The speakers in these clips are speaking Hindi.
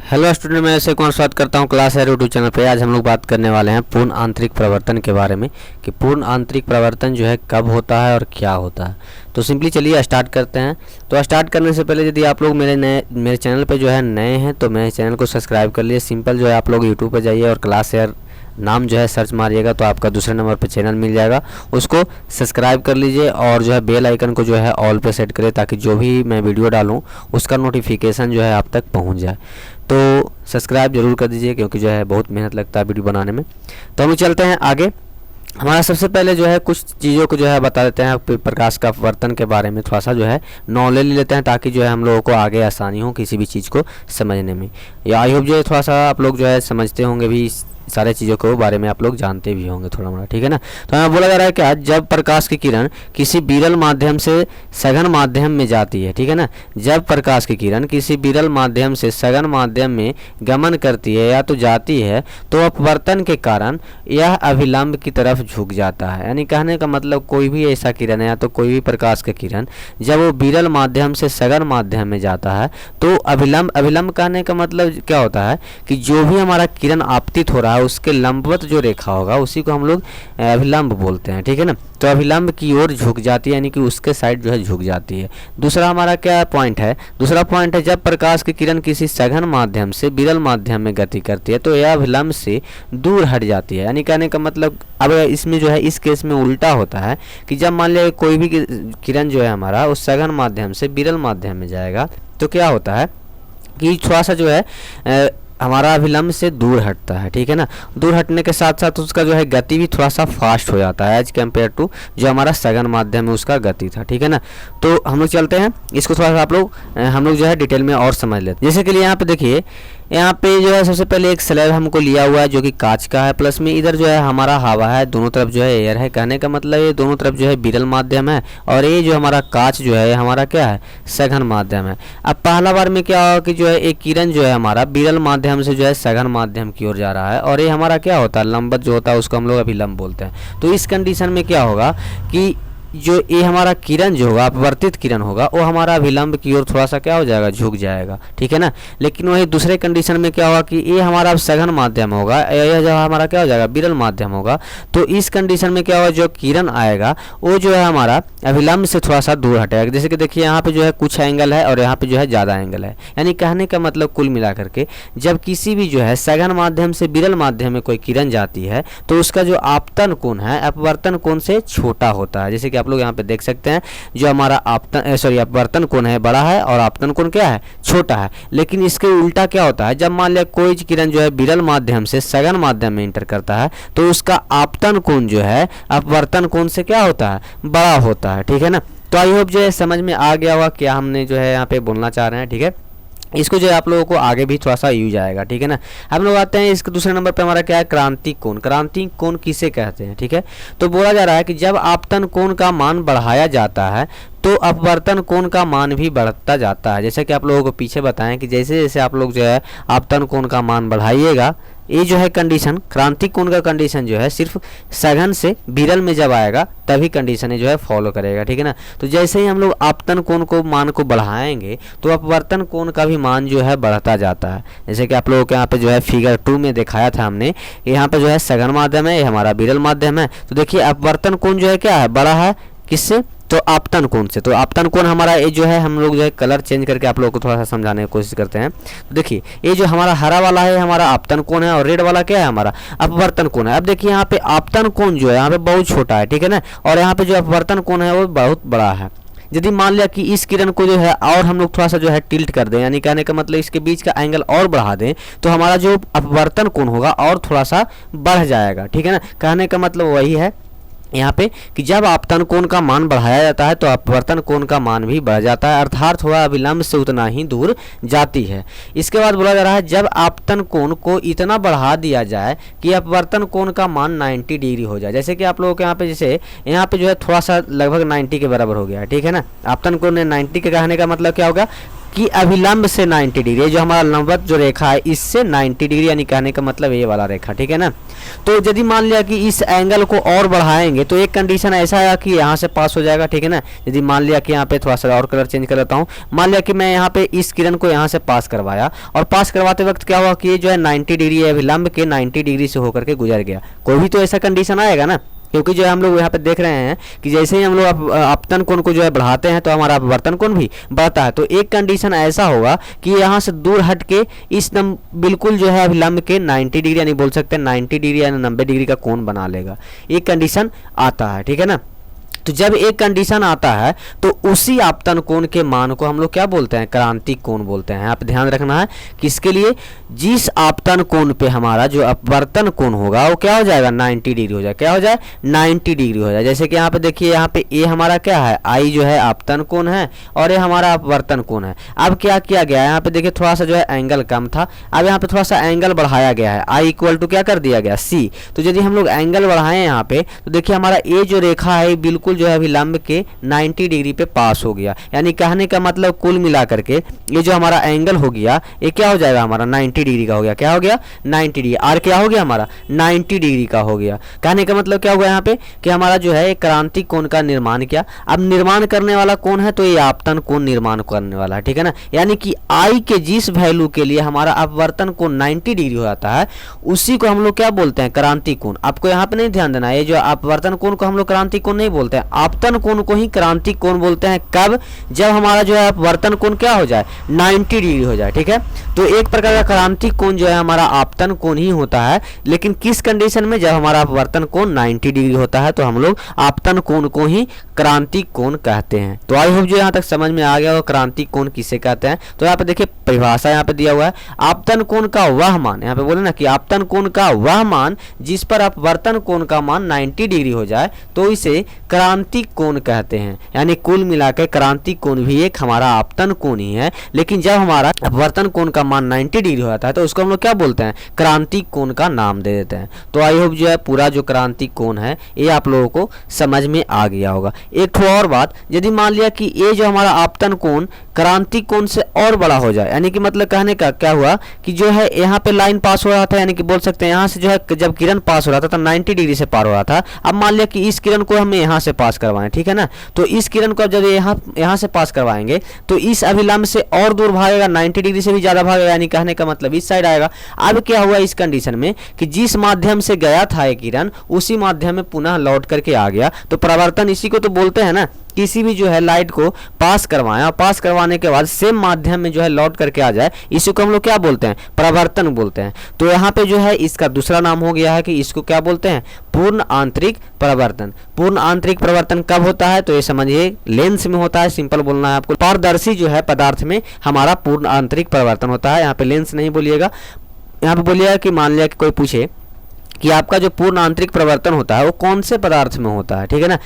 हेलो स्टूडेंट, मैं ऐसे कौन स्वागत करता हूं क्लास है यूट्यूब चैनल पे। आज हम लोग बात करने वाले हैं पूर्ण आंतरिक प्रवर्तन के बारे में कि पूर्ण आंतरिक प्रवर्तन जो है कब होता है और क्या होता है। तो सिंपली चलिए स्टार्ट करते हैं। तो स्टार्ट करने से पहले यदि आप लोग मेरे चैनल पे जो है नए हैं तो मेरे चैनल को सब्सक्राइब कर लिए। सिंपल जो है आप लोग यूट्यूब पर जाइए और क्लास है नाम जो है सर्च मारिएगा तो आपका दूसरे नंबर पे चैनल मिल जाएगा, उसको सब्सक्राइब कर लीजिए और जो है बेल आइकन को जो है ऑल पे सेट करें ताकि जो भी मैं वीडियो डालूं उसका नोटिफिकेशन जो है आप तक पहुंच जाए। तो सब्सक्राइब जरूर कर दीजिए क्योंकि जो है बहुत मेहनत लगता है वीडियो बनाने में। तो हम चलते हैं आगे। हमारा सबसे पहले जो है कुछ चीज़ों को जो है बता देते हैं, प्रकाश का अपवर्तन के बारे में थोड़ा सा जो है नॉलेज ले लेते हैं ताकि जो है हम लोगों को आगे आसानी हो किसी भी चीज़ को समझने में। या आई होप जो है थोड़ा सा आप लोग जो है समझते होंगे भी, सारे चीज़ों के बारे में आप लोग जानते भी होंगे थोड़ा मोड़ा, ठीक है ना। तो हमें बोला जा रहा है क्या, जब प्रकाश की किरण किसी विरल माध्यम से सघन माध्यम में जाती है, ठीक है ना, जब प्रकाश की किरण किसी विरल माध्यम से सघन माध्यम में गमन करती है या तो जाती है तो अपवर्तन के कारण यह अभिलंब की तरफ झुक जाता है। यानी कहने का मतलब कोई भी ऐसा किरण है या तो कोई भी प्रकाश का किरण जब वो विरल माध्यम से सघन माध्यम में जाता है तो अभिलंब कहने का मतलब क्या होता है कि जो भी हमारा किरण आपतित हो रहा है उसके लंबवत जो रेखा होगा उसी को हम लोग अभिलंब बोलते हैं, ठीक है ना। तो अभिलंब की ओर झुक जाती है यानी कि उसके साइड जो है झुक जाती है। दूसरा हमारा क्या पॉइंट है, दूसरा पॉइंट है जब प्रकाश की किरण किसी सघन माध्यम से विरल माध्यम में गति करती है तो यह अभिलंब से दूर हट जाती है। यानी कहने का मतलब अब इसमें जो है इस केस में उल्टा होता है कि जब मान लिया कोई भी किरण जो है हमारा उस सघन माध्यम से विरल माध्यम में जाएगा तो क्या होता है कि थोड़ा सा जो है हमारा अभिलंब से दूर हटता है, ठीक है ना। दूर हटने के साथ साथ उसका जो है गति भी थोड़ा सा फास्ट हो जाता है एज कम्पेयर टू जो हमारा सघन माध्यम में उसका गति था, ठीक है ना। तो हम लोग चलते हैं इसको थोड़ा सा हम लोग जो है डिटेल में और समझ लेते हैं। जैसे कि यहाँ पे देखिए, यहाँ पे जो है सबसे पहले एक स्लैब हमको लिया हुआ है जो कि कांच का है, प्लस में इधर जो है हमारा हवा है, दोनों तरफ जो है एयर है। कहने का मतलब ये दोनों तरफ जो है विरल माध्यम है और ये जो हमारा कांच जो है हमारा क्या है, सघन माध्यम है। अब पहला बार में क्या होगा कि जो है एक किरण जो है हमारा विरल माध्यम से जो है सघन माध्यम की ओर जा रहा है और ये हमारा क्या होता है, लंबवत जो होता है उसको हम लोग अभिलंब बोलते हैं। तो इस कंडीशन में क्या होगा कि जो ये हमारा किरण जो होगा अपवर्तित किरण होगा वो हमारा अभिलंब की ओर थोड़ा सा क्या हो जाएगा, झुक जाएगा, ठीक है ना। लेकिन वही दूसरे कंडीशन में क्या होगा कि ये हमारा सघन माध्यम होगा, यह जो हमारा क्या हो जाएगा, विरल माध्यम होगा। तो इस कंडीशन में क्या होगा, जो किरण आएगा वो जो है हमारा अभिलंब से थोड़ा सा दूर हटेगा। जैसे कि देखिए यहाँ पे जो है कुछ एंगल है और यहाँ पे जो है ज़्यादा एंगल है। यानी कहने का मतलब कुल मिला करके जब किसी भी जो है सघन माध्यम से विरल माध्यम में कोई किरण जाती है तो उसका जो आपतन कोण है अपवर्तन कोण से छोटा होता है। जैसे कि आप लोग यहाँ पे देख सकते हैं जो हमारा अपवर्तन कोण है बड़ा है और आपतन कोण क्या है, छोटा है। लेकिन इसके उल्टा क्या होता है, जब मान लिया कोई किरण जो है विरल माध्यम से सघन माध्यम में इंटर करता है तो उसका आपतन कोण जो है अपवर्तन कोण से क्या होता है, बड़ा होता है, ठीक है ना। तो आई होप जो है समझ में आ गया होगा क्या हमने जो है यहाँ पे बोलना चाह रहे हैं, ठीक है। इसको जो है आप लोगों को आगे भी थोड़ा सा यूज आएगा, ठीक है ना। हम लोग आते हैं इसके दूसरे नंबर पे हमारा क्या है, क्रांतिक कोण। क्रांतिक कोण किसे कहते हैं, ठीक है। तो बोला जा रहा है कि जब आपतन कोण का मान बढ़ाया जाता है तो अपवर्तन कोण का मान भी बढ़ता जाता है। जैसे कि आप लोगों को पीछे बताएं कि जैसे जैसे आप लोग जो है आपतन कोण का मान बढ़ाइएगा, ये जो है कंडीशन क्रांतिक कोण का कंडीशन जो है सिर्फ सघन से विरल में जब आएगा तभी कंडीशन जो है फॉलो करेगा, ठीक है ना। तो जैसे ही हम लोग आपतन कोण को मान को बढ़ाएंगे तो अपवर्तन कोण का भी मान जो है बढ़ता जाता है। जैसे कि आप लोगों के यहाँ पे जो है फिगर 2 में दिखाया था हमने, यहाँ पे जो है सघन माध्यम है, ये हमारा विरल माध्यम है। तो देखिए अपवर्तन कोण जो है क्या है, बड़ा है, किससे, तो आपतन कोण से। तो आपतन कोण हमारा ये जो है हम लोग जो है कलर चेंज करके आप लोगों को थोड़ा सा समझाने की कोशिश करते हैं। तो देखिए ये जो हमारा हरा वाला है हमारा आपतन कोण है और रेड वाला क्या है हमारा अपवर्तन कोण है। अब देखिए यहाँ पे आपतन कोण जो है यहाँ पे बहुत छोटा है, ठीक है ना, और यहाँ पे जो अपवर्तन कोण है वो बहुत बड़ा है। यदि मान लिया कि इस किरण को जो है और हम लोग थोड़ा सा जो है टिल्ट कर दें, यानी कहने का मतलब इसके बीच का एंगल और बढ़ा दें तो हमारा जो अपवर्तन कोण होगा और थोड़ा सा बढ़ जाएगा, ठीक है ना। कहने का मतलब वही है यहाँ पे कि जब आपतन कोण का मान बढ़ाया जाता है तो अपवर्तन कोण का मान भी बढ़ जाता है, अर्थात थोड़ा अभिलंब से उतना ही दूर जाती है। इसके बाद बोला जा रहा है जब आपतन कोण को इतना बढ़ा दिया जाए कि अपवर्तन कोण का मान 90 डिग्री हो जाए। जैसे कि आप लोगों के यहाँ पे जैसे यहाँ पे जो है थोड़ा सा लगभग 90 के बराबर हो गया है, ठीक है ना। आपतन कोण 90 के कहने का मतलब क्या होगा, कि अभिलंब से 90 डिग्री, ये जो हमारा लंबवत जो रेखा है इससे 90 डिग्री, यानी कहने का मतलब ये वाला रेखा, ठीक है ना। तो यदि मान लिया कि इस एंगल को और बढ़ाएंगे तो एक कंडीशन ऐसा है कि यहाँ से पास हो जाएगा, ठीक है ना। यदि मान लिया कि यहाँ पे थोड़ा सा और कलर चेंज कर लेता हूँ, मान लिया कि मैं यहाँ पे इस किरण को यहाँ से पास करवाया और पास करवाते वक्त क्या हुआ कि ये जो है 90 डिग्री अभिलंब के 90 डिग्री से होकर के गुजर गया। कोई भी तो ऐसा कंडीशन आएगा ना, क्योंकि जो है हम लोग यहाँ पे देख रहे हैं कि जैसे ही हम लोग अपतन कोण को जो है बढ़ाते हैं तो हमारा अपवर्तन कोण भी बढ़ता है। तो एक कंडीशन ऐसा होगा कि यहाँ से दूर हट के इस बिल्कुल जो है अभिलंब के 90 डिग्री यानी बोल सकते हैं 90 डिग्री यानी 90 डिग्री का कोण बना लेगा। एक कंडीशन आता है, ठीक है ना। तो जब एक कंडीशन आता है तो उसी आपतन कोण के मान को हम लोग क्या बोलते हैं, क्रांतिक कोण बोलते हैं। आप ध्यान रखना है कि इसके लिए जिस आपतन कोण पे हमारा जो अपवर्तन कोण होगा वो क्या हो जाएगा, 90 डिग्री हो जाए। क्या हो जाए, 90 डिग्री हो जाए। जैसे कि यहाँ पे देखिए, यहाँ पे ए हमारा क्या है, आई जो है आपतन कोण है और ये हमारा अपवर्तन कोण है। अब क्या किया गया है, यहाँ पे देखिए थोड़ा सा जो है एंगल कम था, अब यहाँ पे थोड़ा सा एंगल बढ़ाया गया है, आई इक्वल टू क्या कर दिया गया, सी। तो यदि हम लोग एंगल बढ़ाएं यहाँ पे तो देखिए हमारा ए जो रेखा है बिल्कुल जो है अभिलंब के 90 डिग्री पे पास हो गया। यानी कहने का मतलब कुल मिला करके ये जो हमारा एंगल हो गया ये क्या हो जाएगा, हमारा 90 डिग्री का हो गया। क्या हो गया, 90 डिग्री। आर क्या हो गया हमारा, 90 डिग्री का हो गया। कहने का मतलब क्या हुआ यहाँ पे कि हमारा जो है एक क्रांतिक कोण का निर्माण किया। अब निर्माण करने वाला कौन है, तो ये आपतन कोण निर्माण करने वाला है, ठीक है ना। यानी कि आई के जिस वैल्यू के लिए हमारा अपवर्तन कोण 90 डिग्री हो जाता है उसी को हम लोग क्या बोलते हैं, क्रांतिक कोण। आपको यहाँ पे नहीं ध्यान देना है, ये जो अपवर्तन कोण को हम लोग क्रांतिक कोण नहीं बोलते हैं, आपतन कोण को ही क्रांतिक कोण बोलते हैं। कब, जब हमारा जो है अपवर्तन कोण क्या हो जाए, 90 डिग्री हो जाए, ठीक है। तो एक प्रकार का क्रांतिक कोण जो है हमारा आपतन कोण ही होता है, लेकिन किस कंडीशन में, जब हमारा अपवर्तन कोण 90 डिग्री होता है तो हम लोग आपतन कोण को ही क्रांतिक कोण कहते हैं। तो आई होप जो यहाँ तक समझ में आ गया वो क्रांतिक कोण किसे कहते हैं। तो यहाँ पे देखिए परिभाषा यहाँ पे दिया हुआ है, आपतन कोण का वह मान, यहाँ पे बोले ना कि आपतन कोण का वह मान जिस पर अपवर्तन कोण का मान 90 डिग्री हो जाए तो इसे क्रांतिक कोण कहते हैं। यानी कुल मिलाकर क्रांतिक कोण भी एक हमारा आपतन कोण ही है, लेकिन जब हमारा अपवर्तन कोण का मान 90 डिग्री हो जाता है तो उसको हम लोग क्या बोलते हैं, क्रांतिक कोण का नाम दे देते हैं। तो आई होप जो है पूरा जो क्रांतिक कोण है ये आप लोगों को समझ में आ गया होगा। एक ठो और बात, यदि मान लिया कि ये जो हमारा आपतन कोण क्रांतिक कोण से और बड़ा हो जाए, यानी कि मतलब कहने का क्या हुआ कि जो है यहाँ पे लाइन पास हो रहा था, यानी कि बोल सकते हैं यहाँ से जो है जब किरण पास हो रहा था तो 90 डिग्री से पार हो रहा था। अब मान लिया कि इस किरण को हमें यहाँ से पास करवाएं, ठीक है ना। तो इस किरण को जब यहाँ से पास करवाएंगे तो इस अभिलंब से और दूर भागेगा, 90 डिग्री से भी ज्यादा भागेगा, यानी कहने का मतलब इस साइड आएगा। अब क्या हुआ इस कंडीशन में कि जिस माध्यम से गया था ये किरण उसी माध्यम में पुनः लौट करके आ गया। तो परावर्तन इसी को तो बोलते हैं ना, किसी भी जो है लाइट को पास करवाया, पास करवाने के बाद सेम माध्यम में जो है लौट करके आ जाए, इसी को हम लोग क्या बोलते हैं, परावर्तन बोलते हैं। तो यहाँ पे जो है इसका दूसरा नाम हो गया है कि इसको क्या बोलते हैं, पूर्ण आंतरिक परावर्तन। पूर्ण आंतरिक परावर्तन कब होता है, तो ये समझिए लेंस में होता है, सिंपल बोलना है आपको। पारदर्शी जो है पदार्थ में हमारा पूर्ण आंतरिक परावर्तन होता है। यहाँ पे लेंस नहीं बोलिएगा, यहाँ पे बोलिएगा कि मान लिया कि कोई पूछे कि आपका जो पूर्ण आंतरिक परिवर्तन होता है वो कौन से पदार्थ में होता है, ठीक है ना।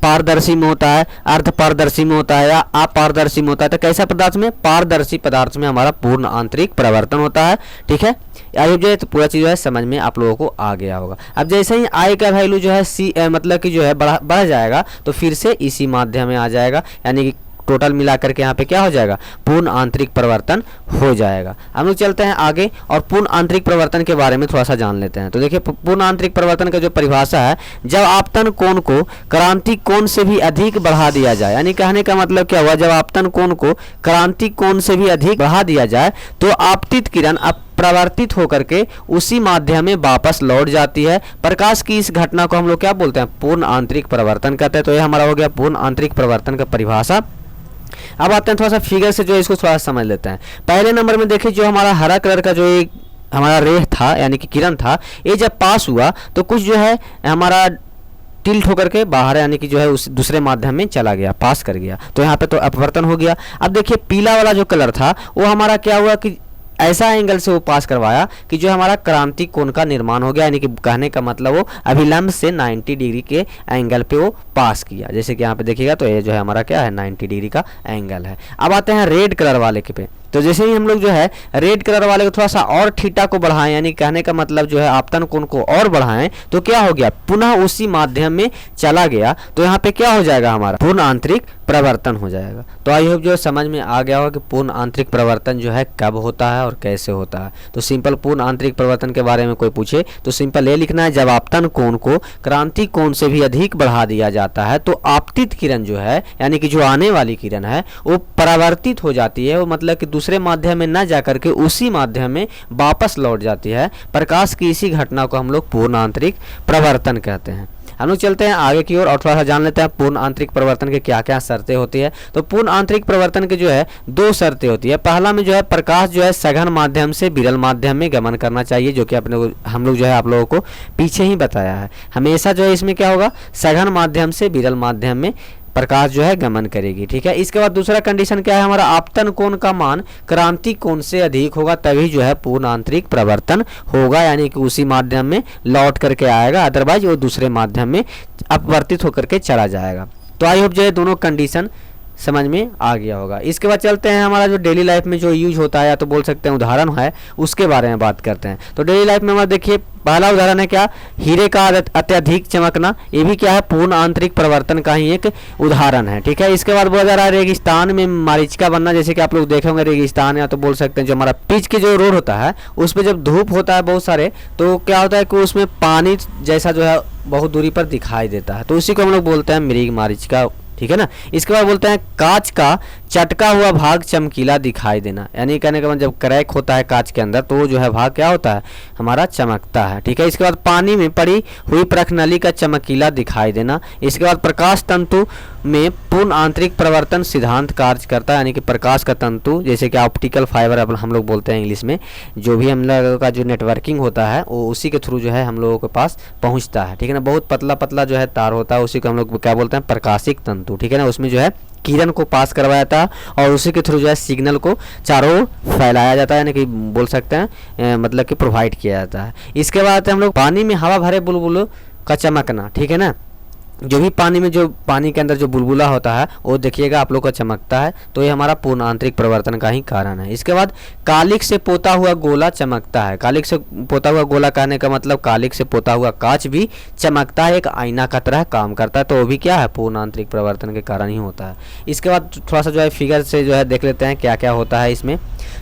पारदर्शी में होता है, अर्ध पारदर्शी में होता है या अपारदर्शी में होता है। तो कैसा पदार्थ में, पारदर्शी पदार्थ में हमारा पूर्ण आंतरिक परिवर्तन होता है, ठीक है। आई जो है तो पूरा चीज़ जो है समझ में आप लोगों को आ गया होगा। अब जैसे ही आई का वैल्यू जो है सी मतलब कि जो है बढ़ जाएगा तो फिर से इसी माध्यम में आ जाएगा, यानी कि टोटल मिला करके यहाँ पे क्या हो जाएगा, पूर्ण आंतरिक परिवर्तन हो जाएगा। हम लोग चलते हैं आगे और पूर्ण आंतरिक परिवर्तन के बारे में थोड़ा सा जान लेते हैं। तो देखिए पूर्ण आंतरिक परिवर्तन का जो परिभाषा है, जब आपतन कोण को क्रांतिक कोण से भी अधिक बढ़ा दिया जाए, यानी कहने का मतलब क्या हुआ, जब आपतन कोण को क्रांतिक कोण से भी अधिक बढ़ा दिया जाए तो आपतित किरण प्रवर्तित होकर के उसी माध्यम में वापस लौट जाती है। प्रकाश की इस घटना को हम लोग क्या बोलते हैं, पूर्ण आंतरिक परिवर्तन कहते हैं। तो ये हमारा हो गया पूर्ण आंतरिक परिवर्तन का परिभाषा। अब आते हैं थोड़ा सा फिगर से जो है इसको थोड़ा समझ लेते हैं। पहले नंबर में देखिए जो हमारा हरा कलर का जो एक हमारा रेह था, यानी कि किरण था, ये जब पास हुआ तो कुछ जो है हमारा टिल्ट होकर के बाहर, यानी कि जो है उस दूसरे माध्यम में चला गया, पास कर गया। तो यहाँ पे तो अपवर्तन हो गया। अब देखिए पीला वाला जो कलर था वो हमारा क्या हुआ कि ऐसा एंगल से वो पास करवाया कि जो हमारा क्रांतिक कोण का निर्माण हो गया, यानी कि कहने का मतलब वो अभिलंब से 90 डिग्री के एंगल पे वो पास किया। जैसे कि यहाँ पे देखिएगा तो ये जो है हमारा क्या है, 90 डिग्री का एंगल है। अब आते हैं रेड कलर वाले के पे। तो जैसे ही हम लोग जो है रेड कलर वाले को थोड़ा सा और थीटा को बढ़ाएं, यानी कहने का मतलब जो है आपतन कोण को और बढ़ाएं, तो क्या हो गया, पुनः उसी माध्यम में चला गया। तो यहाँ पे क्या हो जाएगा, हमारा पूर्ण आंतरिक प्रवर्तन हो जाएगा। तो आई होप जो है समझ में आ गया होगा कि पूर्ण आंतरिक प्रवर्तन जो है कब होता है और कैसे होता है। तो सिंपल पूर्ण आंतरिक प्रवर्तन के बारे में कोई पूछे तो सिंपल ये लिखना है, जब आपतन कोण को क्रांति कोण से भी अधिक बढ़ा दिया जाता है तो आपतित किरण जो है यानी कि जो आने वाली किरण है वो परावर्तित हो जाती है, वो मतलब कि दूसरे माध्यम में न जाकर के उसी माध्यम में वापस लौट जाती है। प्रकाश की इसी घटना को हम लोग पूर्ण आंतरिक प्रवर्तन कहते हैं। हम लोग चलते हैं आगे की ओर और थोड़ा सा जान लेते हैं पूर्ण आंतरिक प्रवर्तन के क्या क्या शर्तें होती है। तो पूर्ण आंतरिक प्रवर्तन के जो है दो शर्तें होती है। पहला में जो है प्रकाश जो है सघन माध्यम से विरल माध्यम में गमन करना चाहिए, जो कि अपने हम लोग जो है आप लोगों को पीछे ही बताया है। हमेशा जो है इसमें क्या होगा, सघन माध्यम से विरल माध्यम में प्रकाश जो है गमन करेगी। ठीक है, इसके बाद दूसरा कंडीशन क्या है हमारा, आपतन कोण का मान क्रांति कोण से अधिक होगा तभी जो है पूर्ण आंतरिक प्रवर्तन होगा, यानी कि उसी माध्यम में लौट करके आएगा, अदरवाइज वो दूसरे माध्यम में अपवर्तित होकर के चला जाएगा। तो आई होप जो है दोनों कंडीशन समझ में आ गया होगा। इसके बाद चलते हैं हमारा जो डेली लाइफ में जो यूज होता है या तो बोल सकते हैं उदाहरण है, उसके बारे में बात करते हैं। तो डेली लाइफ में हमारा देखिए पहला उदाहरण है क्या, हीरे का अत्यधिक चमकना। ये भी क्या है, पूर्ण आंतरिक प्रवर्तन का ही एक उदाहरण है। ठीक है, इसके बाद बोला जा रहा है रेगिस्तान में मरीचिका बनना। जैसे कि आप लोग देखे होंगे रेगिस्तान या तो बोल सकते हैं जो हमारा पिच के जो रोड होता है उस पर जब धूप होता है बहुत सारे, तो क्या होता है कि उसमें पानी जैसा जो है बहुत दूरी पर दिखाई देता है, तो उसी को हम लोग बोलते हैं मृग मरीचिका। ठीक है ना। इसके बाद बोलते हैं कांच का चटका हुआ भाग चमकीला दिखाई देना, यानी कहने का मतलब जब क्रैक होता है कांच के अंदर तो जो है भाग क्या होता है हमारा चमकता है। ठीक है, इसके बाद पानी में पड़ी हुई प्रखनली का चमकीला दिखाई देना। इसके बाद प्रकाश तंतु में पूर्ण आंतरिक प्रवर्तन सिद्धांत कार्य करता है, यानी कि प्रकाश का तंतु जैसे कि ऑप्टिकल फाइबर हम लोग बोलते हैं इंग्लिश में, जो भी हम लोगों का जो नेटवर्किंग होता है वो उसी के थ्रू जो है हम लोगों के पास पहुंचता है। ठीक है ना, बहुत पतला पतला जो है तार होता है, उसी को हम लोग क्या बोलते हैं प्रकाशिक तंतु। ठीक है ना, उसमें जो है किरण को पास करवाया जाता है और उसी के थ्रू जो है सिग्नल को चारों ओर फैलाया जाता है, यानी कि बोल सकते हैं मतलब कि प्रोवाइड किया जाता है। इसके बाद हम लोग पानी में हवा भरे बुलबुलों का चमकना। ठीक है ना, जो भी पानी में जो पानी के अंदर जो बुलबुला होता है वो देखिएगा आप लोग का चमकता है, तो ये हमारा पूर्ण आंतरिक प्रवर्तन का ही कारण है। इसके बाद कालिक से पोता हुआ गोला चमकता है। कालिक से पोता हुआ गोला कहने का मतलब कालिक से पोता हुआ कांच भी चमकता है, एक आईना का तरह काम करता है, तो वो भी क्या है पूर्ण आंतरिक प्रवर्तन के कारण ही होता है। इसके बाद थोड़ा सा जो है फिगर से जो है देख लेते हैं क्या क्या होता है इसमें।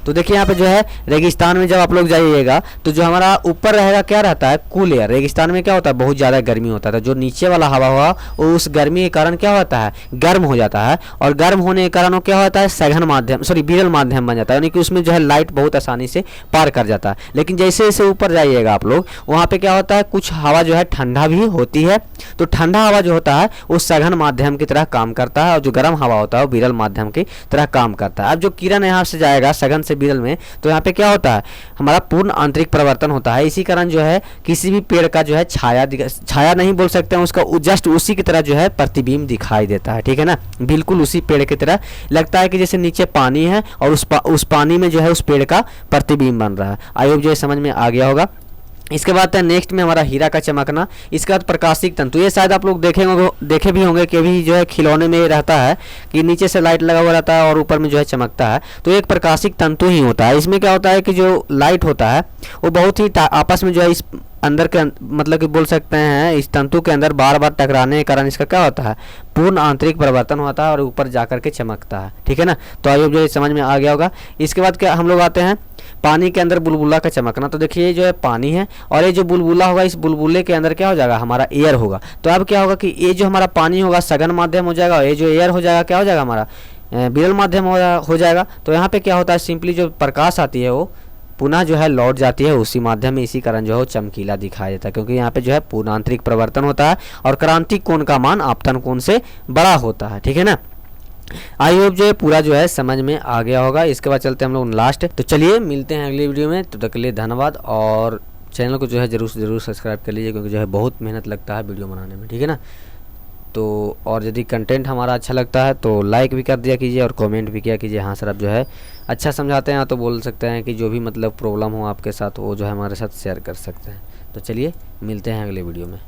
तो देखिए यहाँ पे जो है रेगिस्तान में जब आप लोग जाइएगा तो जो हमारा ऊपर रहेगा क्या रहता है कूल एयर। रेगिस्तान में क्या होता है बहुत ज़्यादा गर्मी होता है, जो नीचे वाला हवा हुआ वो उस गर्मी के कारण क्या होता है गर्म हो जाता है, और गर्म होने के कारण वो क्या होता है सघन माध्यम विरल माध्यम बन जाता है, यानी कि उसमें जो है लाइट बहुत आसानी से पार कर जाता है। लेकिन जैसे जैसे ऊपर जाइएगा आप लोग वहाँ पे क्या होता है कुछ हवा जो है ठंडा भी होती है, तो ठंडा हवा जो होता है वो सघन माध्यम की तरह काम करता है, और जो गर्म हवा होता है वो विरल माध्यम की तरह काम करता है। अब जो किरण यहाँ से जाएगा सघन से विरल में, तो यहाँ पे क्या होता है हमारा पूर्ण आंतरिक प्रवर्तन होता है। इसी कारण जो है किसी भी पेड़ का जो है छाया नहीं बोल सकते हैं, उसका जस्ट उसी की तरह जो है प्रतिबिंब दिखाई देता है। ठीक है ना, बिल्कुल उसी पेड़ की तरह लगता है कि जैसे नीचे पानी है और उस पानी में जो है उस पेड़ का प्रतिबिंब बन रहा है। आई होप जो है समझ में आ गया होगा। इसके बाद है नेक्स्ट में हमारा हीरा का चमकना। इसके बाद प्रकाशिक तंतु, ये शायद आप लोग देखे भी होंगे कि भी जो है खिलौने में रहता है कि नीचे से लाइट लगा हुआ रहता है और ऊपर में जो है चमकता है, तो एक प्रकाशिक तंतु ही होता है। इसमें क्या होता है कि जो लाइट होता है वो बहुत ही आपस में जो है इस अंदर के मतलब कि बोल सकते हैं इस तंतु के अंदर बार बार टकराने के कारण इसका क्या होता है पूर्ण आंतरिक प्रवर्तन होता है और ऊपर जाकर के चमकता है। ठीक है ना, तो आइए जो समझ में आ गया होगा। इसके बाद क्या हम लोग आते हैं पानी के अंदर बुलबुला का चमकना। तो देखिए ये जो है पानी है और ये जो बुलबुला होगा इस बुलबुले के अंदर क्या हो जाएगा हमारा एयर होगा। तो अब क्या होगा कि ये जो हमारा पानी होगा सघन माध्यम हो जाएगा और ये जो एयर हो जाएगा क्या हो जाएगा हमारा विरल माध्यम हो जाएगा। तो यहाँ पे क्या होता है सिंपली जो प्रकाश आती है वो पुनः जो है लौट जाती है उसी माध्यम में, इसी कारण जो है चमकीला दिखाई देता है, क्योंकि यहाँ पे जो है पूर्ण आंतरिक प्रवर्तन होता है और क्रांतिक कोण का मान आपतन कोण से बड़ा होता है। ठीक है ना, आई होप जो है पूरा जो है समझ में आ गया होगा। इसके बाद चलते हैं हम लोग लास्ट। तो चलिए मिलते हैं अगली वीडियो में, तब तक के लिए धन्यवाद, और चैनल को जो है जरूर सब्सक्राइब कर लीजिए, क्योंकि जो है बहुत मेहनत लगता है वीडियो बनाने में। ठीक है ना, तो और यदि कंटेंट हमारा अच्छा लगता है तो लाइक भी कर दिया कीजिए और कमेंट भी किया कीजिए। हाँ सर आप जो है अच्छा समझाते हैं, तो बोल सकते हैं कि जो भी मतलब प्रॉब्लम हो आपके साथ वो जो है हमारे साथ शेयर कर सकते हैं। तो चलिए मिलते हैं अगले वीडियो में।